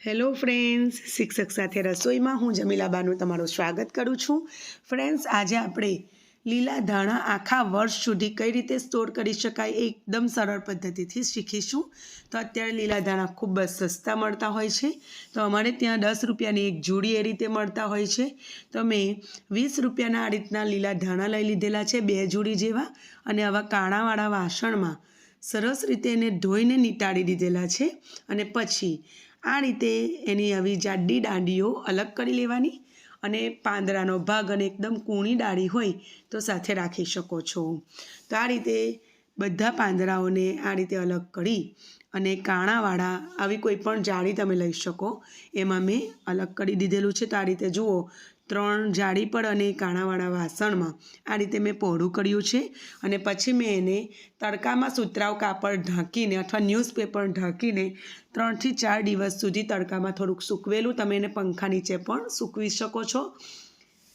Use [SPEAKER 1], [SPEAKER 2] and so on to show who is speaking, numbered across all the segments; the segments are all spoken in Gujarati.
[SPEAKER 1] હેલો ફ્રેન્ડ્સ, શિક્ષક સાથે રસોઈમાં હું જમીલા બાનુ તમારું સ્વાગત કરું છું. ફ્રેન્ડ્સ, આજે આપણે લીલા ધાણા આખા વર્ષ સુધી કઈ રીતે સ્ટોર કરી શકાય એ એકદમ સરળ પદ્ધતિથી શીખીશું. તો અત્યારે લીલા ધાણા ખૂબ જ સસ્તા મળતા હોય છે. તો અમારે ત્યાં 10 રૂપિયાની એક જોડી એ રીતે મળતા હોય છે. તો મેં 20 રૂપિયાના આ રીતના લીલા ધાણા લઈ લીધેલા છે, 2 જોડી જેવા, અને આવા કાણાવાળા વાસણમાં સરસ રીતે એને ધોઈને નીતાળી દીધેલા છે. અને પછી આ રીતે એની આવી જાડી દાંડીઓ અલગ કરી લેવાની અને પાંદડાનો ભાગ અને એકદમ કૂણી ડાળી હોય તો સાથે રાખી શકો છો. તો આ રીતે બધા પાંદડાઓને આ રીતે અલગ કરી અને કાણાવાળા આવી કોઈ પણ જાળી તમે લઈ શકો, એમાં મેં અલગ કરી દીધેલું છે. તો આ રીતે જુઓ, 3 જાળી પર અને કાણાવાળા વાસણમાં આ રીતે મેં પહોળું કર્યું છે. અને પછી મેં એને તડકામાં સુતરાઉ કાપડ ઢાંકીને અથવા ન્યૂઝપેપર ઢાંકીને 3 થી 4 દિવસ સુધી તડકામાં થોડુંક સૂકવેલું. તમે એને પંખા નીચે પણ સૂકવી શકો છો,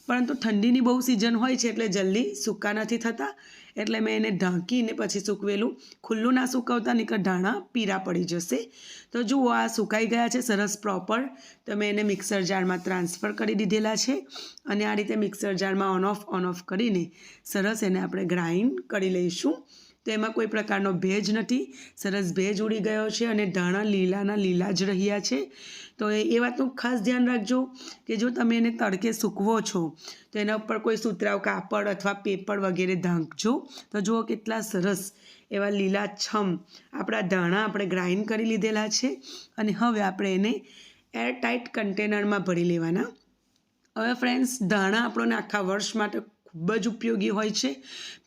[SPEAKER 1] પરંતુ ઠંડીની બહુ સિઝન હોય છે એટલે જલ્દી સૂકા નથી થતા, એટલે મેં એને ઢાંકીને પછી સૂકવેલું. ખુલ્લું ના સૂકવતા, નહીંતર ધાણા પીળા પડી જશે. તો જુઓ, આ સુકાઈ ગયા છે સરસ પ્રોપર. તો મેં એને મિક્સર જારમાં ટ્રાન્સફર કરી દીધેલા છે. અને આ રીતે મિક્સર જારમાં ઓન ઓફ કરીને સરસ એને આપણે ગ્રાઇન્ડ કરી લઈશું. તો એમાં કોઈ પ્રકારનો ભેજ નથી, સરસ ભેજ ઉડી ગયો છે અને ધાણા લીલાના લીલા જ રહ્યા છે. તો એ વાતનું ખાસ ધ્યાન રાખજો કે જો તમે એને તડકે સૂકવો છો તો એના ઉપર કોઈ સુતરાઉ કાપડ અથવા પેપર વગેરે ઢાંકજો. તો જુઓ કેટલા સરસ એવા લીલાછમ આપણા ધાણા આપણે ગ્રાઇન્ડ કરી લીધેલા છે. અને હવે આપણે એને એરટાઇટ કન્ટેનરમાં ભરી લેવાના. હવે ફ્રેન્ડ્સ, ધાણા આપણને આખા વર્ષ માટે ખૂબ જ ઉપયોગી હોય છે,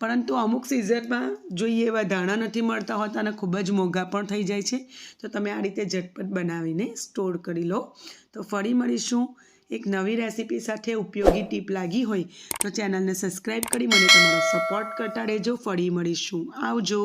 [SPEAKER 1] પરંતુ અમુક સિઝનમાં જોઈએ એવા ધાણા નથી મળતા હોતા અને ખૂબ જ મોંઘા પણ થઈ જાય છે. તો તમે આ રીતે ઝટપટ બનાવીને સ્ટોર કરી લો. તો ફરી મળીશું એક નવી રેસીપી સાથે. ઉપયોગી ટીપ લાગી હોય તો ચેનલને સબસ્ક્રાઈબ કરી મને તમારો સપોર્ટ કરતા રહેજો. ફરી મળીશું. આવજો.